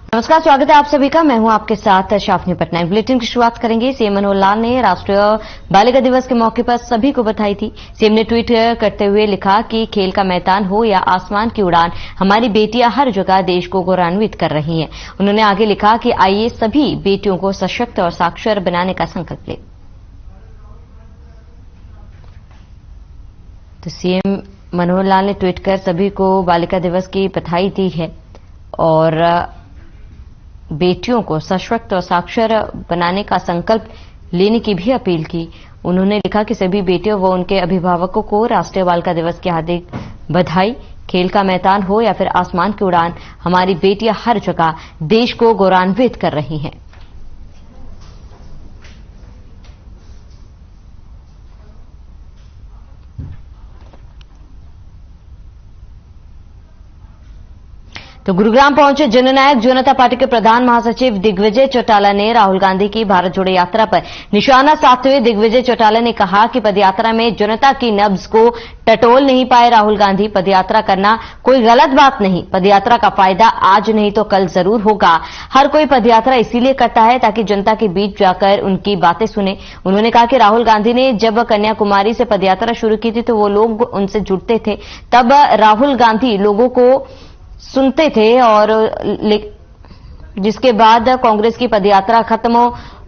नमस्कार, स्वागत है आप सभी का। मैं हूं आपके साथ शाफनी पटनायक। बुलेटिन की शुरुआत करेंगे। सीएम मनोहर लाल ने राष्ट्रीय बालिका दिवस के मौके पर सभी को बधाई दी। सीएम ने ट्वीट करते हुए लिखा कि खेल का मैदान हो या आसमान की उड़ान, हमारी बेटियां हर जगह देश को गौरवान्वित कर रही हैं। उन्होंने आगे लिखा कि आइए सभी बेटियों को सशक्त और साक्षर बनाने का संकल्प लें। तो सीएम मनोहर लाल ने ट्वीट कर सभी को बालिका दिवस की बधाई दी है और बेटियों को सशक्त और साक्षर बनाने का संकल्प लेने की भी अपील की। उन्होंने लिखा कि सभी बेटियों व उनके अभिभावकों को राष्ट्रीय बालिका दिवस की हार्दिक बधाई। खेल का मैदान हो या फिर आसमान की उड़ान, हमारी बेटियां हर जगह देश को गौरवान्वित कर रही हैं। तो गुरुग्राम पहुंचे जननायक जनता पार्टी के प्रधान महासचिव दिग्विजय चौटाला ने राहुल गांधी की भारत जोड़ो यात्रा पर निशाना साधते हुए दिग्विजय चौटाला ने कहा कि पदयात्रा में जनता की नब्ज को टटोल नहीं पाए राहुल गांधी। पदयात्रा करना कोई गलत बात नहीं, पदयात्रा का फायदा आज नहीं तो कल जरूर होगा। हर कोई पदयात्रा इसीलिए करता है ताकि जनता के बीच जाकर उनकी बातें सुने। उन्होंने कहा कि राहुल गांधी ने जब कन्याकुमारी से पदयात्रा शुरू की थी तो वो लोग उनसे जुड़ते थे, तब राहुल गांधी लोगों को सुनते थे और जिसके बाद कांग्रेस की पदयात्रा खत्म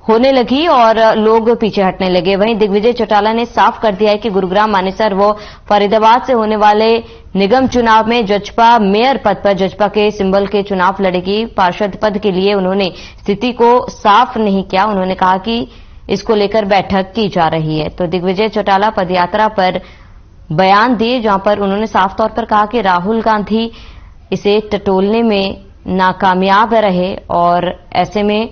होने लगी और लोग पीछे हटने लगे। वहीं दिग्विजय चौटाला ने साफ कर दिया है कि गुरुग्राम, मानेसर व फरीदाबाद से होने वाले निगम चुनाव में जजपा मेयर पद पर जजपा के सिंबल के चुनाव लड़ेगी। पार्षद पद के लिए उन्होंने स्थिति को साफ नहीं किया। उन्होंने कहा कि इसको लेकर बैठक की जा रही है। तो दिग्विजय चौटाला पदयात्रा पर बयान दिए, जहां पर उन्होंने साफ तौर पर कहा कि राहुल गांधी इसे टटोलने में नाकामयाब रहे और ऐसे में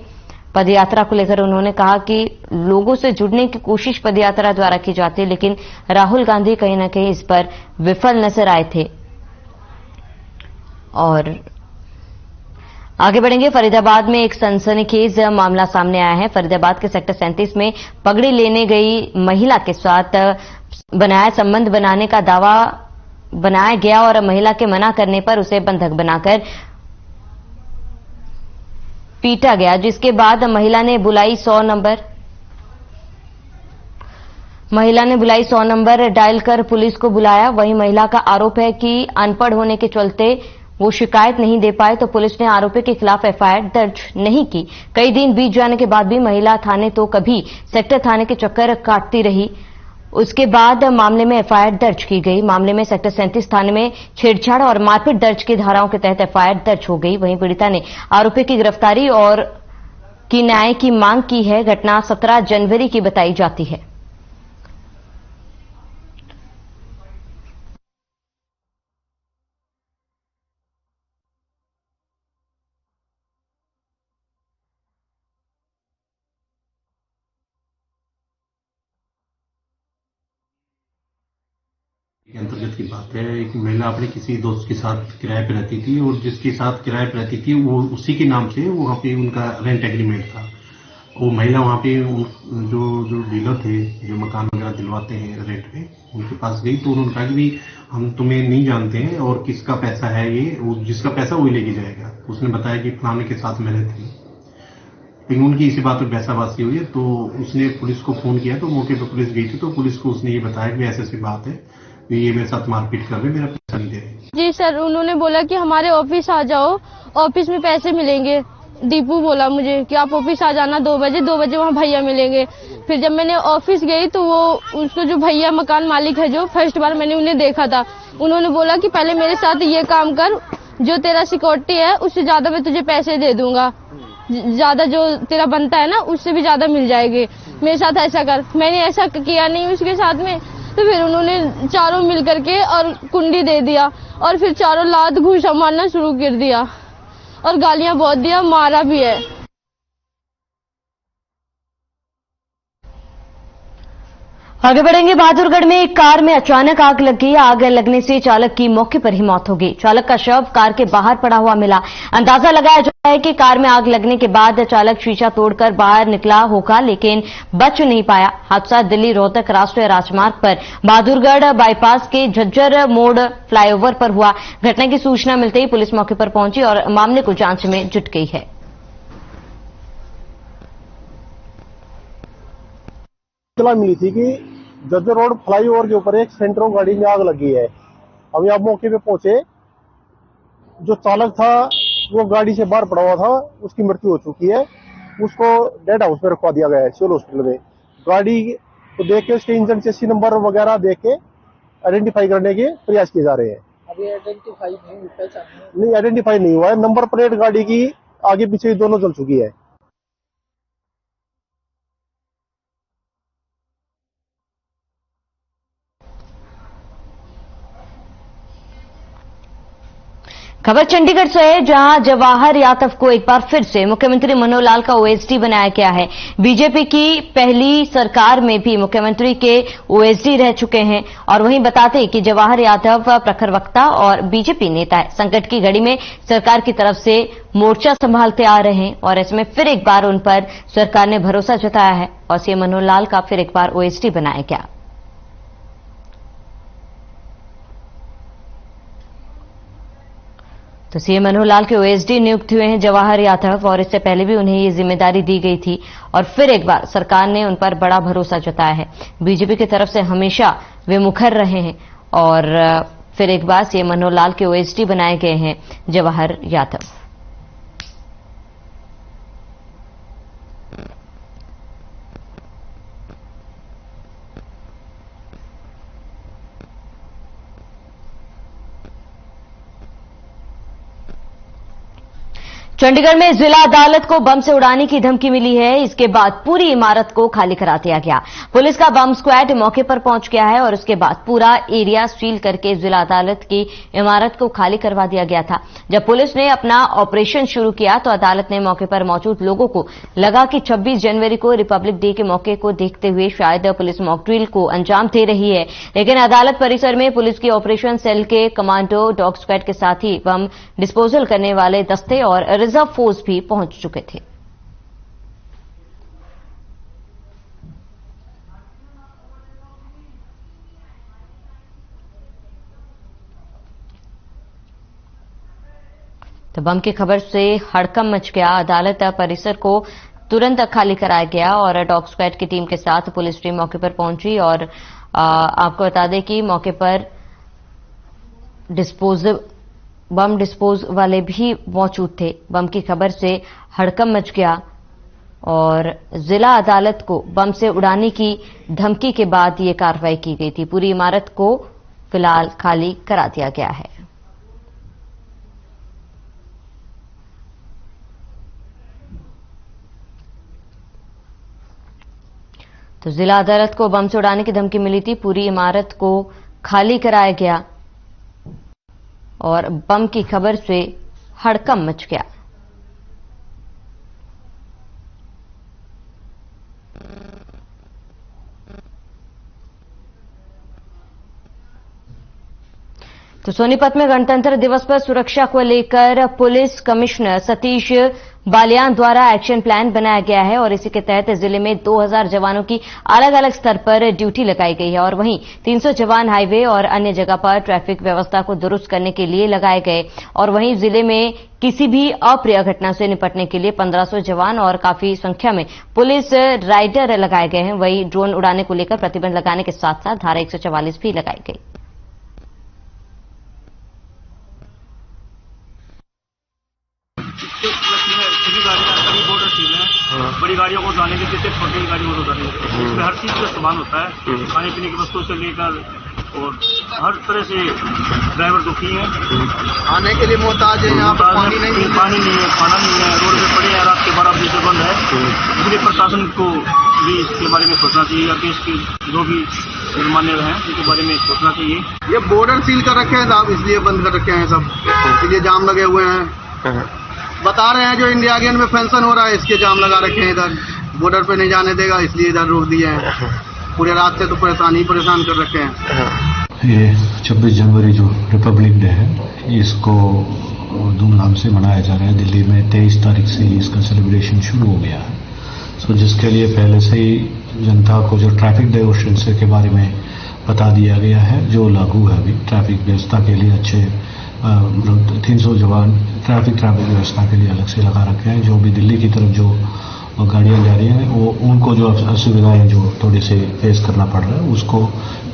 पदयात्रा को लेकर उन्होंने कहा कि लोगों से जुड़ने की कोशिश पदयात्रा द्वारा की जाती है, लेकिन राहुल गांधी कहीं न कहीं इस पर विफल नजर आए थे। और आगे बढ़ेंगे। फरीदाबाद में एक सनसनीखेज मामला सामने आया है। फरीदाबाद के सेक्टर 37 में पगड़ी लेने गई महिला के साथ बनाया संबंध बनाने का दावा बनाया गया और महिला के मना करने पर उसे बंधक बनाकर पीटा गया, जिसके बाद महिला ने बुलाई 100 नंबर डायल कर पुलिस को बुलाया। वहीं महिला का आरोप है कि अनपढ़ होने के चलते वो शिकायत नहीं दे पाए, तो पुलिस ने आरोपी के खिलाफ एफआईआर दर्ज नहीं की। कई दिन बीत जाने के बाद भी महिला थाने तो कभी सेक्टर थाने के चक्कर काटती रही। उसके बाद मामले में एफआईआर दर्ज की गई। मामले में सेक्टर 37 थाने में छेड़छाड़ और मारपीट दर्ज की धाराओं के तहत एफआईआर दर्ज हो गई। वहीं पीड़िता ने आरोपी की गिरफ्तारी और की न्याय की मांग की है। घटना 17 जनवरी की बताई जाती है। के अंतर्गत की बात है। एक महिला अपने किसी दोस्त के साथ किराए पे रहती थी और जिसके साथ किराए पे रहती थी वो उसी के नाम से वहाँ पे उनका रेंट एग्रीमेंट था। वो महिला वहाँ पे जो डीलर थे जो मकान वगैरह दिलवाते हैं रेंट पे, उनके पास गई तो उन्होंने कहा कि भाई हम तुम्हें नहीं जानते हैं और किसका पैसा है ये, वो जिसका पैसा वही लेके जाएगा। उसने बताया कि फलाने के साथ मैं रहती हूँ। लेकिन उनकी इसी बात पर बहसाबाजी हुई है तो उसने पुलिस को फोन किया, तो मौके पर पुलिस गई थी। तो पुलिस को उसने ये बताया कि ऐसी बात है, ये मेरे साथ मारपीट कर रहे, मेरा पैसा नहीं दे रहे। जी सर, उन्होंने बोला कि हमारे ऑफिस आ जाओ, ऑफिस में पैसे मिलेंगे। दीपू बोला मुझे कि आप ऑफिस आ जाना 2 बजे वहाँ भैया मिलेंगे। फिर जब मैंने ऑफिस गई तो वो उसको जो भैया मकान मालिक है, जो फर्स्ट बार मैंने उन्हें देखा था, उन्होंने बोला कि पहले मेरे साथ ये काम कर, जो तेरा सिक्योरिटी है उससे ज्यादा मैं तुझे पैसे दे दूंगा, ज्यादा जो तेरा बनता है ना उससे भी ज्यादा मिल जाएंगे, मेरे साथ ऐसा कर। मैंने ऐसा किया नहीं उसके साथ में। तो फिर उन्होंने चारों मिल करके और कुंडी दे दिया और फिर चारों लात घूसा मारना शुरू कर दिया और गालियां बहुत दिया, मारा भी है। आगे बढ़ेंगे। बहादुरगढ़ में एक कार में अचानक आग लग गई। आग लगने से चालक की मौके पर ही मौत हो गई। चालक का शव कार के बाहर पड़ा हुआ मिला। अंदाजा लगाया जा रहा है कि कार में आग लगने के बाद चालक शीशा तोड़कर बाहर निकला होगा, लेकिन बच नहीं पाया। हादसा दिल्ली रोहतक राष्ट्रीय राजमार्ग पर बहादुरगढ़ बाईपास के झज्जर मोड़ फ्लाईओवर पर हुआ। घटना की सूचना मिलते ही पुलिस मौके पर पहुंची और मामले को जांच में जुट गई है। इत्तला मिली थी कि जज्जर रोड फ्लाईओवर के ऊपर एक सेंट्रो गाड़ी में आग लगी है। अभी आप मौके पे पहुंचे, जो चालक था वो गाड़ी से बाहर पड़ा हुआ था, उसकी मृत्यु हो चुकी है। उसको डेड हाउस में रखवा दिया गया है सिविल हॉस्पिटल में। गाड़ी को देख के उसके इंजन चेसी नंबर वगैरह देख के आइडेंटिफाई करने के प्रयास किए जा रहे हैं। अभी आइडेंटिफाई नहीं, आइडेंटिफाई नहीं हुआ है। नंबर प्लेट गाड़ी की आगे पीछे दोनों जल चुकी है। खबर चंडीगढ़ से है, जहां जवाहर यादव को एक बार फिर से मुख्यमंत्री मनोहर लाल का ओएसडी बनाया गया है। बीजेपी की पहली सरकार में भी मुख्यमंत्री के ओएसडी रह चुके हैं। और वहीं बताते कि जवाहर यादव प्रखर वक्ता और बीजेपी नेता है। संकट की घड़ी में सरकार की तरफ से मोर्चा संभालते आ रहे हैं और इसमें फिर एक बार उन पर सरकार ने भरोसा जताया है और सीएम मनोहर लाल का फिर एक बार ओएसडी बनाया गया। तो सीएम मनोहर लाल के ओएसडी नियुक्त हुए हैं जवाहर यादव, और इससे पहले भी उन्हें ये जिम्मेदारी दी गई थी और फिर एक बार सरकार ने उन पर बड़ा भरोसा जताया है। बीजेपी की तरफ से हमेशा वे मुखर रहे हैं और फिर एक बार सीएम मनोहर लाल के ओएसडी बनाए गए हैं जवाहर यादव। चंडीगढ़ में जिला अदालत को बम से उड़ाने की धमकी मिली है। इसके बाद पूरी इमारत को खाली करा दिया गया। पुलिस का बम स्क्वाड मौके पर पहुंच गया है और उसके बाद पूरा एरिया सील करके जिला अदालत की इमारत को खाली करवा दिया गया था। जब पुलिस ने अपना ऑपरेशन शुरू किया तो अदालत ने मौके पर मौजूद लोगों को लगा कि 26 जनवरी को रिपब्लिक डे के मौके को देखते हुए शायद पुलिस मॉक ड्रिल को अंजाम दे रही है, लेकिन अदालत परिसर में पुलिस की ऑपरेशन सेल के कमांडो, डॉग स्क्वाड के साथ ही बम डिस्पोजल करने वाले दस्ते और रिजर्व फोर्स भी पहुंच चुके थे। तो बम की खबर से हड़कंप मच गया। अदालत परिसर को तुरंत खाली कराया गया और डॉग स्क्वाड की टीम के साथ पुलिस टीम मौके पर पहुंची और आपको बता दें कि मौके पर बम डिस्पोज वाले भी मौजूद थे। बम की खबर से हड़कंप मच गया और जिला अदालत को बम से उड़ाने की धमकी के बाद ये कार्रवाई की गई थी। पूरी इमारत को फिलहाल खाली करा दिया गया है। तो जिला अदालत को बम से उड़ाने की धमकी मिली थी। पूरी इमारत को खाली कराया गया और बम की खबर से हड़कंप मच गया। तो सोनीपत में गणतंत्र दिवस पर सुरक्षा को लेकर पुलिस कमिश्नर सतीश बालियान द्वारा एक्शन प्लान बनाया गया है और इसी के तहत जिले में 2000 जवानों की अलग अलग स्तर पर ड्यूटी लगाई गई है और वहीं 300 जवान हाईवे और अन्य जगह पर ट्रैफिक व्यवस्था को दुरुस्त करने के लिए लगाए गए और वहीं जिले में किसी भी अप्रिय घटना से निपटने के लिए 1500 जवान और काफी संख्या में पुलिस राइडर लगाए गए हैं। वहीं ड्रोन उड़ाने को लेकर प्रतिबंध लगाने के साथ साथ धारा 144 भी लगाई गई। बड़ी गाड़ियों को उठाने के लिए छोटी गाड़ियों को उठाने इसमें हर चीज का सामान होता है, खाने पीने की वस्तुओं से लेकर और हर तरह से ड्राइवर दुखी है। आने के लिए मोहताज है, यहाँ पर पानी नहीं है, खाना नहीं है, रोड पे पड़े हैं, रात के 12 बजे से बंद है। इसलिए प्रशासन को भी इसके बारे में सोचना चाहिए, या इसके जो भी जुर्माने हैं उनके बारे में सोचना चाहिए। ये बॉर्डर सील कर रखे हैं साहब, इसलिए बंद कर रखे हैं सब, इसलिए जाम लगे हुए हैं। बता रहे हैं जो इंडिया गेट में फंक्शन हो रहा है इसके जाम लगा रखे हैं, इधर बॉर्डर पे नहीं जाने देगा इसलिए इधर रोक दिए हैं। पूरे रात से तो परेशान कर रखे हैं। ये 26 जनवरी जो रिपब्लिक डे है, इसको धूमधाम से मनाया जा रहा है। दिल्ली में 23 तारीख से इसका सेलिब्रेशन शुरू हो गया है। सो जिसके लिए पहले से ही जनता को जो ट्रैफिक डाइवर्शंस के बारे में बता दिया गया है, जो लागू है अभी ट्रैफिक व्यवस्था के लिए। अच्छे 300 जवान ट्रैफिक व्यवस्था के लिए अलग से लगा रखे हैं। जो भी दिल्ली की तरफ जो गाड़ियां जा रही हैं, वो उनको जो असुविधाएं जो थोड़ी से फेस करना पड़ रहा है, उसको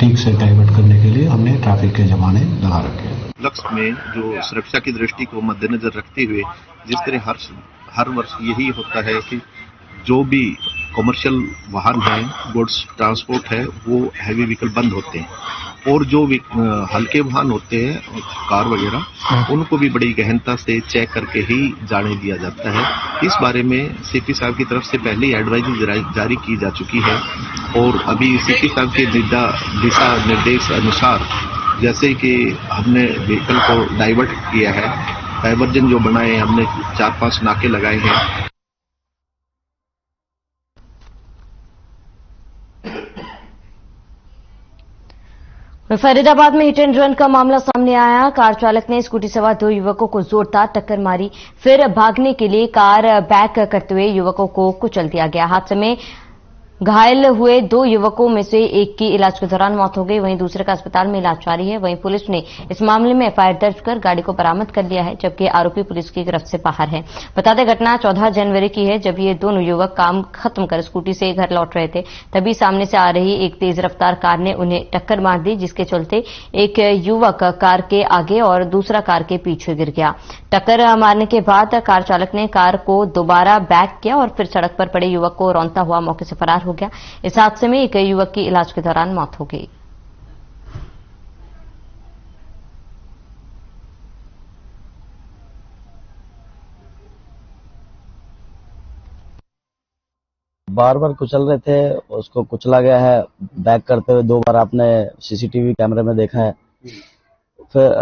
ठीक से डाइवर्ट करने के लिए हमने ट्रैफिक के जमाने लगा रखे हैं। लक्ष्य में जो सुरक्षा की दृष्टि को मद्देनजर रखते हुए जिस तरह हर वर्ष यही होता है कि जो भी कमर्शियल वाहन है, गुड्स ट्रांसपोर्ट है, वो हैवी व्हीकल बंद होते हैं और जो हल्के वाहन होते हैं, कार वगैरह, उनको भी बड़ी गहनता से चेक करके ही जाने दिया जाता है। इस बारे में सीपी साहब की तरफ से पहले ही एडवाइजरी जारी की जा चुकी है और अभी सीपी साहब के दिशा निर्देश अनुसार जैसे कि हमने व्हीकल को डाइवर्ट किया है, डाइवर्जन जो बनाए, हमने 4-5 नाके लगाए हैं। फरीदाबाद में हिट एंड रन का मामला सामने आया। कार चालक ने स्कूटी सवार 2 युवकों को जोरदार टक्कर मारी, फिर भागने के लिए कार बैक करते हुए युवकों को कुचल दिया गया। हादसे में घायल हुए 2 युवकों में से एक की इलाज के दौरान मौत हो गई, वहीं दूसरे का अस्पताल में इलाज जारी है। वहीं पुलिस ने इस मामले में एफआईआर दर्ज कर गाड़ी को बरामद कर लिया है, जबकि आरोपी पुलिस की गिरफ्त से बाहर है। बता दें, घटना 14 जनवरी की है, जब ये दोनों युवक काम खत्म कर स्कूटी से घर लौट रहे थे। तभी सामने से आ रही एक तेज रफ्तार कार ने उन्हें टक्कर मार दी, जिसके चलते एक युवक कार के आगे और दूसरा कार के पीछे गिर गया। टक्कर मारने के बाद कार चालक ने कार को दोबारा बैक किया और फिर सड़क पर पड़े युवक को रौंदता हुआ मौके से फरार हो गया। इस हादसे में एक युवक की इलाज के दौरान मौत हो गई। बार बार कुचल रहे थे, उसको कुचला गया है बैक करते हुए 2 बार आपने सीसीटीवी कैमरे में देखा है। फिर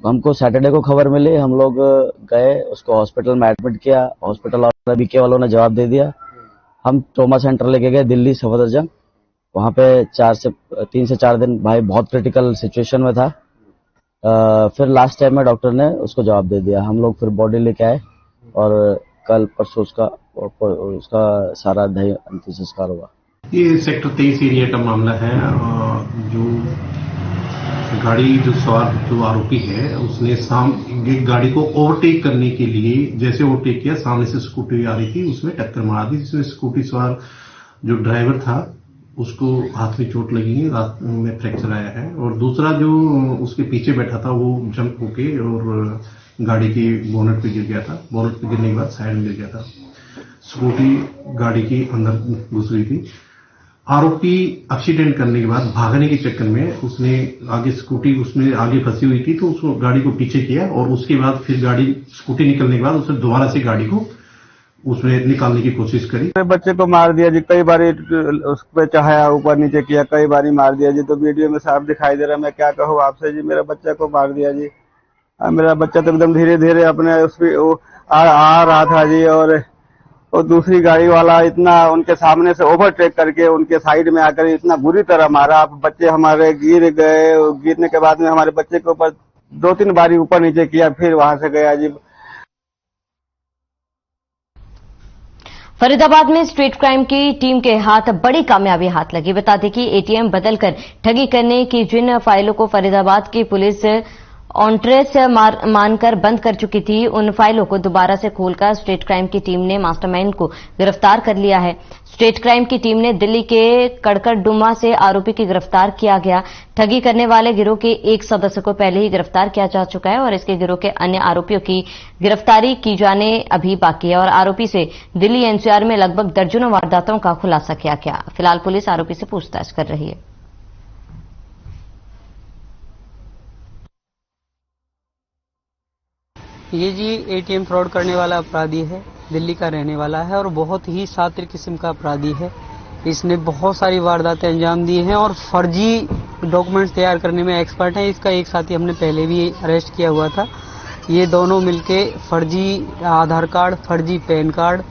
हमको सैटरडे को खबर मिली, हम लोग गए, उसको हॉस्पिटल में एडमिट किया। हॉस्पिटल और बीके वालों ने जवाब दे दिया। हम ट्रॉमा सेंटर लेके गए दिल्ली सफदरजंग। वहां पे 3 से 4 दिन भाई बहुत क्रिटिकल सिचुएशन में था। फिर लास्ट टाइम में डॉक्टर ने उसको जवाब दे दिया। हम लोग फिर बॉडी लेके आए और कल परसों उसका सारा अंतिम संस्कार हुआ। ये सेक्टर 23 एरिया का मामला है। जो गाड़ी जो सवार जो आरोपी है, उसने गाड़ी को ओवरटेक करने के लिए जैसे ओवरटेक किया, सामने से स्कूटी आ रही थी, उसमें टक्कर मार दी, जिसमें स्कूटी सवार जो ड्राइवर था उसको हाथ में चोट लगी है, रात में फ्रैक्चर आया है। और दूसरा जो उसके पीछे बैठा था वो जंप होके और गाड़ी के बोनट पे गिर गया था। बोनट पे गिरने के बाद साइड में गिर गया था। स्कूटी गाड़ी के अंदर घुस गई थी। आरोपी एक्सीडेंट करने के बाद भागने के चक्कर में उसने स्कूटी उसमें आगे फंसी हुई थी, तो उसको गाड़ी को पीछे किया और उसके बाद फिर स्कूटी निकलने के बाद उसने दोबारा से गाड़ी को उसमें निकालने की कोशिश करी। बच्चे को मार दिया जी, कई बार उस पर चाहे ऊपर नीचे किया, कई बार मार दिया जी। तो वीडियो में साफ दिखाई दे रहा है। मैं क्या कहूँ आपसे जी, मेरा बच्चा को मार दिया जी। मेरा बच्चा तो एकदम धीरे धीरे अपने उसमें आ रहा था जी, और दूसरी गाड़ी वाला इतना उनके सामने से ओवरटेक करके उनके साइड में आकर इतना बुरी तरह मारा। बच्चे हमारे गिर गए। गिरने के बाद में हमारे बच्चे के ऊपर 2-3 बारी ऊपर नीचे किया, फिर वहां से गया जी। फरीदाबाद में स्ट्रीट क्राइम की टीम के हाथ बड़ी कामयाबी हाथ लगी। बता दें कि एटीएम बदलकर ठगी करने की जिन फाइलों को फरीदाबाद की पुलिस ऑनट्रेस मानकर बंद कर चुकी थी, उन फाइलों को दोबारा से खोलकर स्टेट क्राइम की टीम ने मास्टरमाइंड को गिरफ्तार कर लिया है। स्टेट क्राइम की टीम ने दिल्ली के कड़कड़डुमा से आरोपी की गिरफ्तार किया गया। ठगी करने वाले गिरोह के एक सदस्य को पहले ही गिरफ्तार किया जा चुका है और इसके गिरोह के अन्य आरोपियों की गिरफ्तारी की जाने अभी बाकी है और आरोपी से दिल्ली एनसीआर में लगभग दर्जनों वारदातों का खुलासा किया गया। फिलहाल पुलिस आरोपी से पूछताछ कर रही है। ये जी एटीएम फ्रॉड करने वाला अपराधी है, दिल्ली का रहने वाला है और बहुत ही शातिर किस्म का अपराधी है। इसने बहुत सारी वारदातें अंजाम दी हैं और फर्जी डॉक्यूमेंट्स तैयार करने में एक्सपर्ट है। इसका एक साथी हमने पहले भी अरेस्ट किया हुआ था। ये दोनों मिलके फर्जी आधार कार्ड, फर्जी पैन कार्ड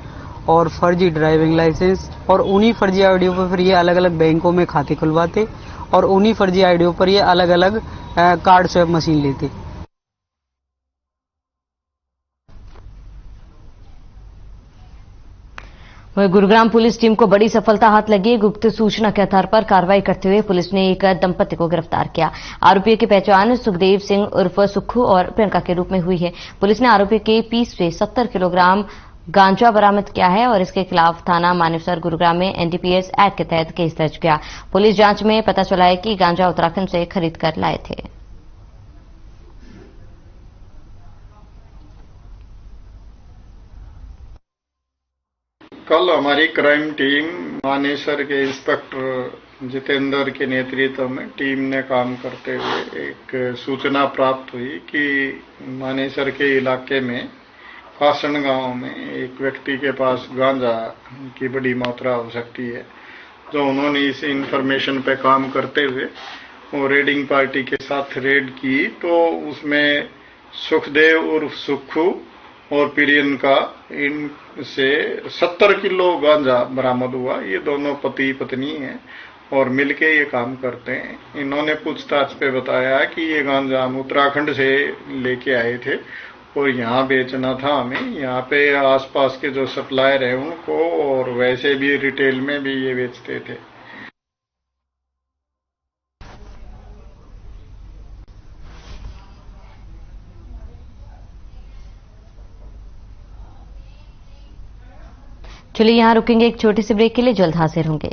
और फर्जी ड्राइविंग लाइसेंस, और उन्हीं फर्जी आईडियों पर फिर ये अलग अलग बैंकों में खाते खुलवाते और उन्हीं फर्जी आईडियों पर ये अलग अलग कार्ड स्वैप मशीन लेते। वहीं गुरुग्राम पुलिस टीम को बड़ी सफलता हाथ लगी। गुप्त सूचना के आधार पर कार्रवाई करते हुए पुलिस ने एक दंपति को गिरफ्तार किया। आरोपी की पहचान सुखदेव सिंह उर्फ सुक्खू और प्रियंका के रूप में हुई है। पुलिस ने आरोपी के पीस से 70 किलोग्राम गांजा बरामद किया है और इसके खिलाफ थाना मानेसर गुरुग्राम में एनडीपीएस एक्ट के तहत केस दर्ज किया। पुलिस जांच में पता चला है कि गांजा उत्तराखंड से खरीद कर लाए थे। कल हमारी क्राइम टीम मानेसर के इंस्पेक्टर जितेंद्र के नेतृत्व में टीम ने काम करते हुए एक सूचना प्राप्त हुई कि मानेसर के इलाके में कासन गांव में एक व्यक्ति के पास गांजा की बड़ी मात्रा हो सकती है। जो उन्होंने इस इंफॉर्मेशन पे काम करते हुए वो रेडिंग पार्टी के साथ रेड की, तो उसमें सुखदेव उर्फ सुक्खू और प्रियंका इनसे 70 किलो गांजा बरामद हुआ। ये दोनों पति पत्नी हैं और मिलके ये काम करते हैं। इन्होंने पूछताछ पे बताया कि ये गांजा हम उत्तराखंड से लेके आए थे और यहाँ बेचना था हमें। यहाँ पे आसपास के जो सप्लायर हैं उनको, और वैसे भी रिटेल में भी ये बेचते थे। चलिए यहां रुकेंगे एक छोटी सी ब्रेक के लिए, जल्द हाजिर होंगे।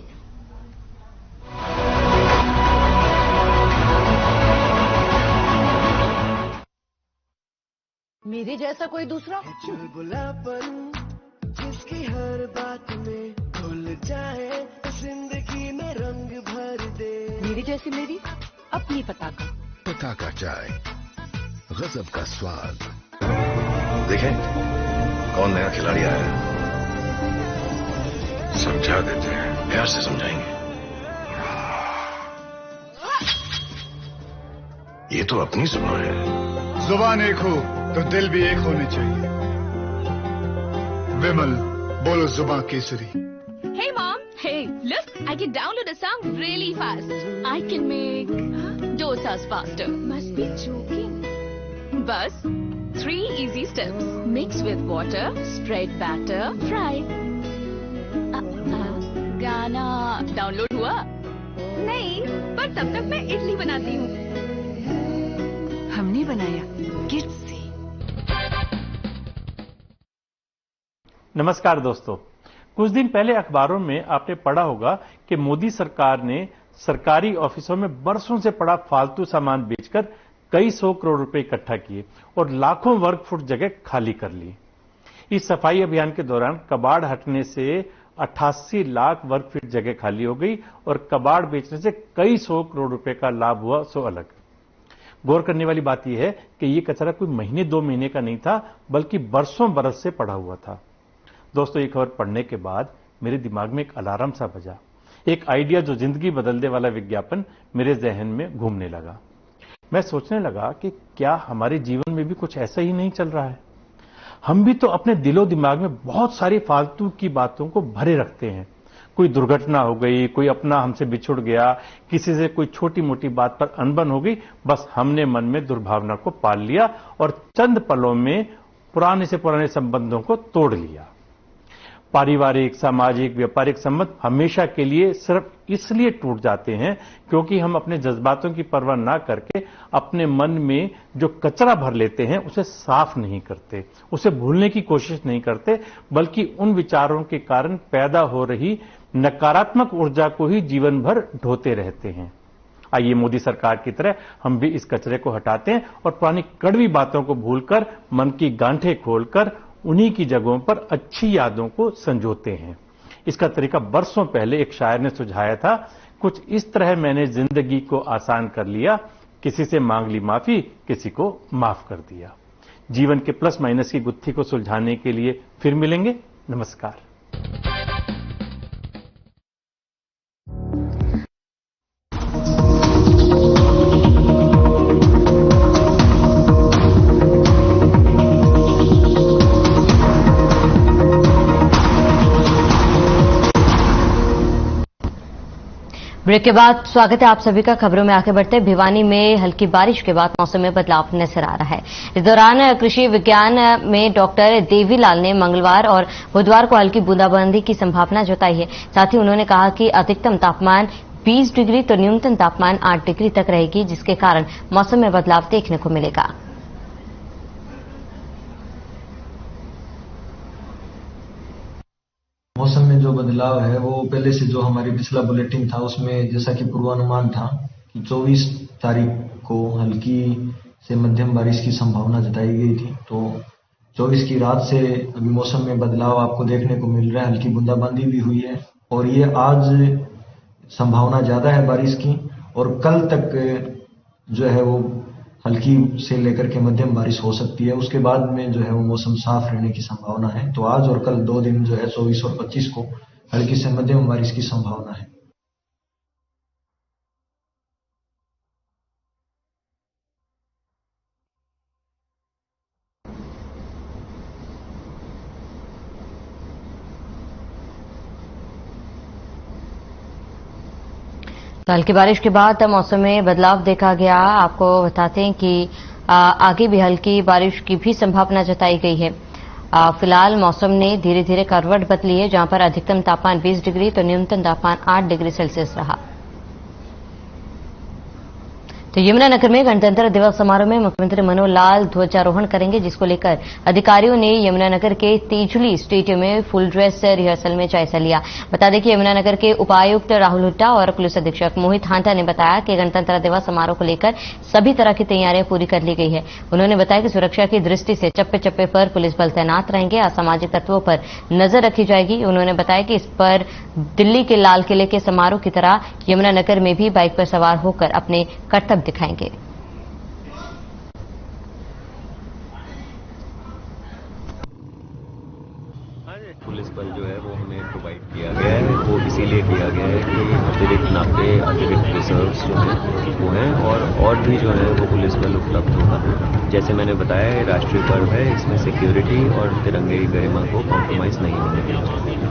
मेरे जैसा कोई दूसरा चुलबुलापन जिसकी हर बात में घुल जाए, जिंदगी में रंग भर दे। मेरी जैसी मेरी अपनी पताका चाय, गजब का स्वाद। देखें कौन नया खिलाड़ी आया है, समझा देते हैं, प्यार से समझाएंगे। ये तो अपनी जुबान है। जुबान एक हो तो दिल भी एक होने चाहिए। विमल बोलो जुबान Kesari. Hey mom, hey, look, I can download a song really fast. I can make dosas faster. Must be joking. Bus, 3 easy steps. Mix with water, spread batter, fry. गाना डाउनलोड हुआ? नहीं, पर तब तक मैं इडली बनाती हूँ। हमने बनाया किड्स से। नमस्कार दोस्तों, कुछ दिन पहले अखबारों में आपने पढ़ा होगा कि मोदी सरकार ने सरकारी ऑफिसों में बरसों से पड़ा फालतू सामान बेचकर कई 100 करोड़ रुपए इकट्ठा किए और लाखों वर्ग फुट जगह खाली कर ली। इस सफाई अभियान के दौरान कबाड़ हटने से 88 लाख वर्ग फीट जगह खाली हो गई और कबाड़ बेचने से कई 100 करोड़ रुपए का लाभ हुआ। सो अलग गौर करने वाली बात यह है कि यह कचरा कोई महीने 2 महीने का नहीं था, बल्कि बरसों बरस से पड़ा हुआ था। दोस्तों, ये खबर पढ़ने के बाद मेरे दिमाग में एक अलार्म सा बजा। एक आइडिया जो जिंदगी बदलने वाला विज्ञापन मेरे जहन में घूमने लगा। मैं सोचने लगा कि क्या हमारे जीवन में भी कुछ ऐसा ही नहीं चल रहा है। हम भी तो अपने दिलो दिमाग में बहुत सारी फालतू की बातों को भरे रखते हैं। कोई दुर्घटना हो गई, कोई अपना हमसे बिछुड़ गया, किसी से कोई छोटी मोटी बात पर अनबन हो गई, बस हमने मन में दुर्भावना को पाल लिया और चंद पलों में पुराने से पुराने संबंधों को तोड़ लिया। पारिवारिक, सामाजिक, व्यापारिक संबंध हमेशा के लिए सिर्फ इसलिए टूट जाते हैं क्योंकि हम अपने जज्बातों की परवाह ना करके अपने मन में जो कचरा भर लेते हैं उसे साफ नहीं करते, उसे भूलने की कोशिश नहीं करते, बल्कि उन विचारों के कारण पैदा हो रही नकारात्मक ऊर्जा को ही जीवन भर ढोते रहते हैं। आइए मोदी सरकार की तरह हम भी इस कचरे को हटाते हैं और पुरानी कड़वी बातों को भूलकर मन की गांठें खोलकर उन्हीं की जगहों पर अच्छी यादों को संजोते हैं। इसका तरीका बरसों पहले एक शायर ने सुझाया था। कुछ इस तरह मैंने जिंदगी को आसान कर लिया, किसी से मांग ली माफी, किसी को माफ कर दिया। जीवन के प्लस माइनस की गुत्थी को सुलझाने के लिए फिर मिलेंगे। नमस्कार। ब्रेक के बाद स्वागत है आप सभी का। खबरों में आगे बढ़ते भिवानी में हल्की बारिश के बाद मौसम में बदलाव नजर आ रहा है। इस दौरान कृषि विज्ञान में डॉक्टर देवीलाल ने मंगलवार और बुधवार को हल्की बूंदाबांदी की संभावना जताई है। साथ ही उन्होंने कहा कि अधिकतम तापमान 20 डिग्री तो न्यूनतम तापमान 8 डिग्री तक रहेगी, जिसके कारण मौसम में बदलाव देखने को मिलेगा। मौसम में जो बदलाव है वो पहले से जो हमारी पिछला बुलेटिन था उसमें जैसा कि पूर्वानुमान था कि 24 तारीख को हल्की से मध्यम बारिश की संभावना जताई गई थी। तो 24 की रात से अभी मौसम में बदलाव आपको देखने को मिल रहा है, हल्की बूंदाबांदी भी हुई है और ये आज संभावना ज्यादा है बारिश की और कल तक जो है वो हल्की से लेकर के मध्यम बारिश हो सकती है। उसके बाद में जो है वो मौसम साफ रहने की संभावना है। तो आज और कल 2 दिन जो है 24 और 25 को हल्की से मध्यम बारिश की संभावना है। तो हल्की बारिश के बाद मौसम में बदलाव देखा गया। आपको बताते हैं कि आगे भी हल्की बारिश की भी संभावना जताई गई है। फिलहाल मौसम ने धीरे धीरे करवट बदली है, जहां पर अधिकतम तापमान 20 डिग्री तो न्यूनतम तापमान 8 डिग्री सेल्सियस रहा। तो यमुनानगर में गणतंत्र दिवस समारोह में मुख्यमंत्री मनोहर लाल ध्वजारोहण करेंगे, जिसको लेकर अधिकारियों ने यमुनानगर के तेजुली स्टेडियम में फुल ड्रेस रिहर्सल में जायजा लिया। बता दें कि यमुनानगर के उपायुक्त राहुल हुड्डा और पुलिस अधीक्षक मोहित हांटा ने बताया कि गणतंत्र दिवस समारोह को लेकर सभी तरह की तैयारियां पूरी कर ली गई है। उन्होंने बताया कि सुरक्षा की दृष्टि से चप्पे चप्पे पर पुलिस बल तैनात रहेंगे, असामाजिक तत्वों पर नजर रखी जाएगी। उन्होंने बताया कि इस पर दिल्ली के लाल किले के समारोह की तरह यमुनानगर में भी बाइक पर सवार होकर अपने कर्तव्य दिखाएंगे। पुलिस बल जो है वो हमें प्रोवाइड किया गया है, वो इसीलिए किया गया है कि अतिरिक्त नाके, अतिरिक्त रिजर्व्स जो हैं वो हैं और भी जो है वो पुलिस बल उपलब्ध होगा। जैसे मैंने बताया है राष्ट्रीय पर्व है, इसमें सिक्योरिटी और तिरंगे की गरिमा को कॉम्प्रोमाइज नहीं होने देना चाहिए।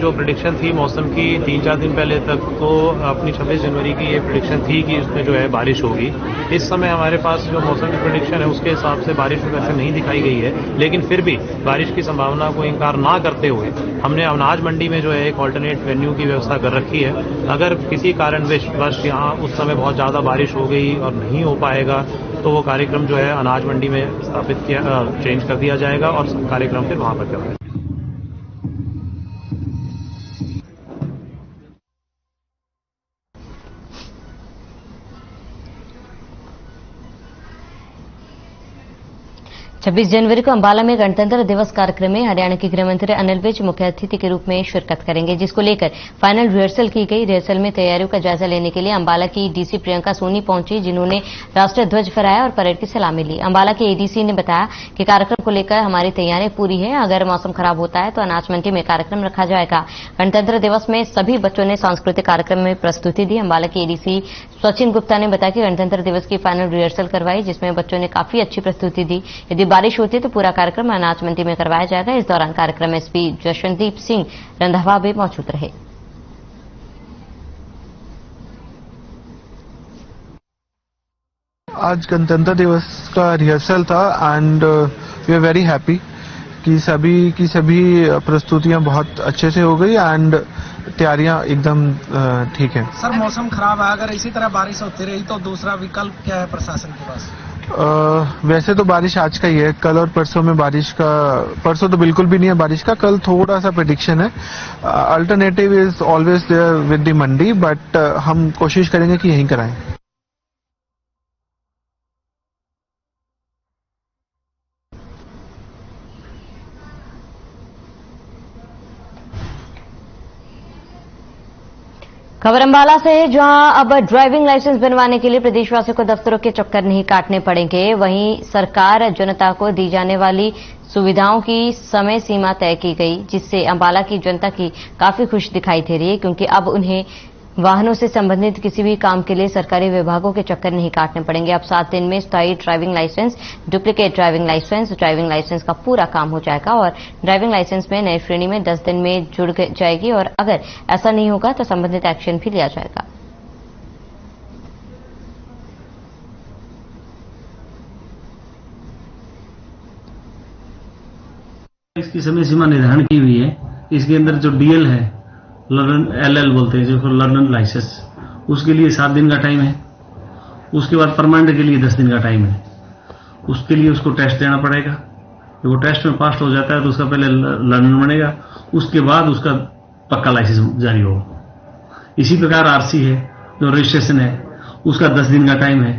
जो प्रेडिक्शन थी मौसम की 3-4 दिन पहले तक तो अपनी 26 जनवरी की ये प्रेडिक्शन थी कि उसमें जो है बारिश होगी। इस समय हमारे पास जो मौसम की प्रेडिक्शन है उसके हिसाब से बारिश वैसे नहीं दिखाई गई है, लेकिन फिर भी बारिश की संभावना को इंकार ना करते हुए हमने अनाज मंडी में जो है एक ऑल्टरनेट वेन्यू की व्यवस्था कर रखी है। अगर किसी कारणवश यहाँ उस समय बहुत ज्यादा बारिश हो गई और नहीं हो पाएगा तो वो कार्यक्रम जो है अनाज मंडी में स्थापित चेंज कर दिया जाएगा और कार्यक्रम फिर वहां पर करवाएगा। छब्बीस जनवरी को अंबाला में गणतंत्र दिवस कार्यक्रम में हरियाणा के गृह मंत्री अनिल विज मुख्य अतिथि के रूप में शिरकत करेंगे, जिसको लेकर फाइनल रिहर्सल की गई। रिहर्सल में तैयारियों का जायजा लेने के लिए अंबाला की डीसी प्रियंका सोनी पहुंची, जिन्होंने राष्ट्रीय ध्वज फहराया और परेड की सलामी ली। अंबाला के एडीसी ने बताया कि कार्यक्रम को लेकर हमारी तैयारियां पूरी है, अगर मौसम खराब होता है तो अनाज मंडी में कार्यक्रम रखा जाएगा। गणतंत्र दिवस में सभी बच्चों ने सांस्कृतिक कार्यक्रम में प्रस्तुति दी। अंबाला के एडीसी सचिन गुप्ता ने बताया कि गणतंत्र दिवस की फाइनल रिहर्सल करवाई, जिसमें बच्चों ने काफी अच्छी प्रस्तुति दी। यदि बारिश होती है तो पूरा कार्यक्रम अनाज मंडी में करवाया जाएगा। इस दौरान कार्यक्रम एसपी जशवंतदीप सिंह रंधावा भी मौजूद रहे। आज गणतंत्र दिवस का रिहर्सल था and we are very happy कि सभी की सभी प्रस्तुतियां बहुत अच्छे से हो गई एंड तैयारियां एकदम ठीक है। सर मौसम खराब है, अगर इसी तरह बारिश होती रही तो दूसरा विकल्प क्या है प्रशासन के पास? वैसे तो बारिश आज का ही है, कल और परसों में बारिश का, परसों तो बिल्कुल भी नहीं है बारिश का, कल थोड़ा सा प्रेडिक्शन है। Alternative is always there with the mandi, but हम कोशिश करेंगे कि यहीं कराएं। खबर अंबाला से है, जहां अब ड्राइविंग लाइसेंस बनवाने के लिए प्रदेशवासियों को दफ्तरों के चक्कर नहीं काटने पड़ेंगे। वहीं सरकार जनता को दी जाने वाली सुविधाओं की समय सीमा तय की गई, जिससे अंबाला की जनता की काफी खुश दिखाई दे रही है, क्योंकि अब उन्हें वाहनों से संबंधित किसी भी काम के लिए सरकारी विभागों के चक्कर नहीं काटने पड़ेंगे। अब 7 दिन में स्थायी driving licence, duplicate driving licence का पूरा काम हो जाएगा और ड्राइविंग लाइसेंस में नई श्रेणी में 10 दिन में जुड़ जाएगी और अगर ऐसा नहीं होगा तो संबंधित एक्शन भी लिया जाएगा। इसकी समय सीमा निर्धारण की हुई है। इसके अंदर जो डीएल है, LL बोलते हैं, जो लर्नर लाइसेंस, उसके लिए 7 दिन का टाइम है। उसके बाद परमानेंट के लिए 10 दिन का टाइम है। उसके लिए उसको टेस्ट देना पड़ेगा। जब वो टेस्ट में पास हो जाता है तो उसका पहले लर्नर बनेगा, उसके बाद उसका पक्का लाइसेंस जारी होगा। इसी प्रकार आरसी है, जो रजिस्ट्रेशन है, उसका 10 दिन का टाइम है।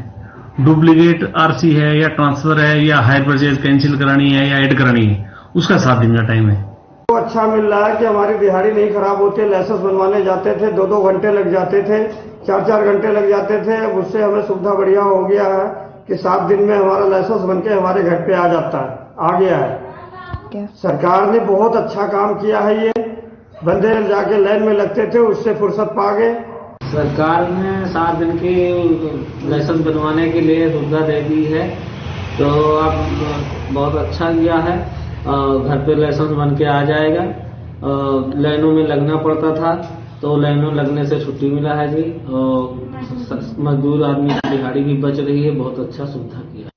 डुप्लीकेट आरसी है या ट्रांसफर है या हायर परचेज कैंसिल करानी है या ऐड करानी है, उसका 7 दिन का टाइम है। तो अच्छा मिल रहा है कि हमारी दिहाड़ी नहीं खराब होती। लाइसेंस बनवाने जाते थे 2-2 घंटे लग जाते थे, 4-4 घंटे लग जाते थे। उससे हमें सुविधा बढ़िया हो गया है कि 7 दिन में हमारा लाइसेंस बनके हमारे घर पे आ गया है। सरकार ने बहुत अच्छा काम किया है। ये बंदे जाके लाइन में लगते थे, उससे फुर्सत पा गए। सरकार ने 7 दिन की लाइसेंस बनवाने के लिए सुविधा दे दी है, तो अब बहुत अच्छा किया है। घर पे लाइसेंस बन के आ जाएगा। लाइनों में लगना पड़ता था, तो लाइनों लगने से छुट्टी मिला है जी। और मजदूर आदमी की दिहाड़ी भी बच रही है। बहुत अच्छा सुविधा किया।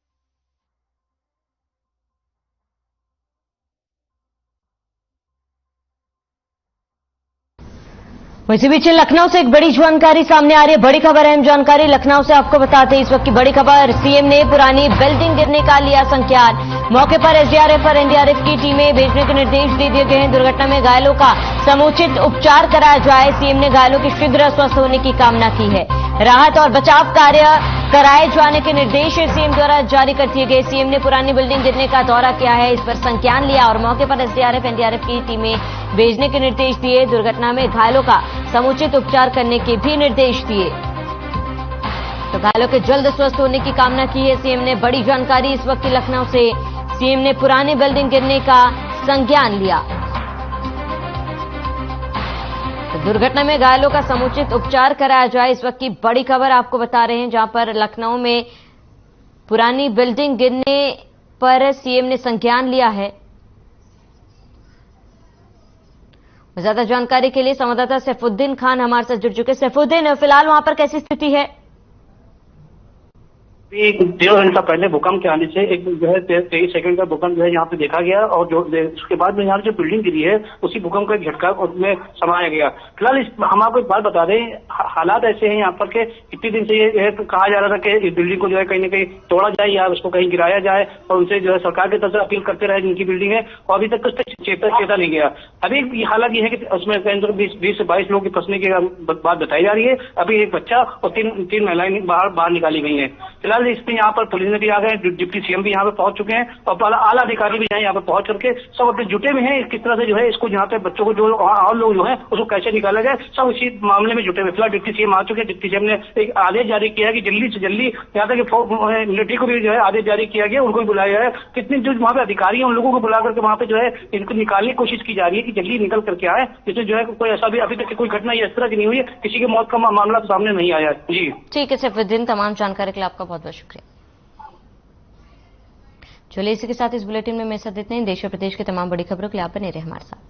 इसी बीच लखनऊ से एक बड़ी जानकारी सामने आ रही है। बड़ी खबर, अहम जानकारी लखनऊ से आपको बताते हैं इस वक्त की बड़ी खबर। सीएम ने पुरानी बिल्डिंग गिरने का लिया संज्ञान। मौके पर एसडीआरएफ और एनडीआरएफ की टीमें भेजने के निर्देश दे दिए गए हैं। दुर्घटना में घायलों का समुचित उपचार कराया जाए। सीएम ने घायलों के शीघ्र स्वस्थ होने की कामना की है। राहत और बचाव कार्य कराए जाने के निर्देश सीएम द्वारा जारी कर दिए गए। सीएम ने पुरानी बिल्डिंग गिरने का दौरा किया है, इस पर संज्ञान लिया और मौके पर एसडीआरएफ एनडीआरएफ की टीमें भेजने के निर्देश दिए। दुर्घटना में घायलों का समुचित उपचार करने के भी निर्देश दिए। तो घायलों के जल्द स्वस्थ होने की कामना की है सीएम ने। बड़ी जानकारी इस वक्त लखनऊ से। सीएम ने पुरानी बिल्डिंग गिरने का संज्ञान लिया। तो दुर्घटना में घायलों का समुचित उपचार कराया जाए, इस वक्त की बड़ी खबर आपको बता रहे हैं, जहां पर लखनऊ में पुरानी बिल्डिंग गिरने पर सीएम ने संज्ञान लिया है। ज्यादा जानकारी के लिए संवाददाता सैफुद्दीन खान हमारे साथ जुड़ चुके। सैफुद्दीन, फिलहाल वहां पर कैसी स्थिति है? 1.5 घंटा पहले भूकंप के आने से एक जो है 23 सेकंड का भूकंप जो है यहाँ पे देखा गया, और जो उसके बाद में यहाँ जो बिल्डिंग गिरी है उसी भूकंप का झटका उसमें समाया गया। फिलहाल हम आपको एक बात बता दें, हालात ऐसे हैं यहाँ पर के इतने दिन से ये कहा जा रहा था कि इस बिल्डिंग को जो है कहीं न कहीं तोड़ा जाए या उसको कहीं गिराया जाए, और उनसे जो है सरकार की तरफ से अपील करते रहे जिनकी बिल्डिंग है, और अभी तक चेता नहीं गया। अभी हालात ये है कि उसमें 20 से 22 लोगों की फंसने की बात बताई जा रही है। अभी एक बच्चा और तीन महिलाएं बाहर निकाली गई है। फिलहाल इसमें यहाँ पर पुलिस ने भी आ गए, डिप्टी सीएम भी यहाँ पे पहुंच चुके हैं, और आला अधिकारी भी यहाँ पे पहुंच करके सब अपने जुटे में हैं किस तरह से जो है इसको यहाँ पे बच्चों को जो और लोग जो है उसको कैसे निकाला जाए, सब इसी मामले में जुटे हुए। फिलहाल डिप्टी सीएम आ चुके हैं। डिप्टी सीएम ने एक आदेश जारी किया है कि जल्दी से जल्दी यहाँ तक मिलिट्री को भी जो है आदेश जारी किया गया, उनको भी बुलाया गया है। कितने जो वहाँ पे अधिकारी हैं उन लोगों को बुला करके वहाँ पे जो है इनको निकालने की कोशिश की जा रही है कि जल्दी निकल करके आए, जिससे जो है कोई ऐसा भी अभी तक कोई घटना इस तरह की नहीं हुई है, किसी की मौत का मामला तो सामने नहीं आया है। जी ठीक है सैफुद्दीन, तमाम जानकारी के लिए आपका बहुत बहुत शुक्रिया। चलिए इसी के साथ इस बुलेटिन में मेरे साथ इतने ही। देश और प्रदेश की तमाम बड़ी खबरों के लिए आप बने रहे हमारे साथ।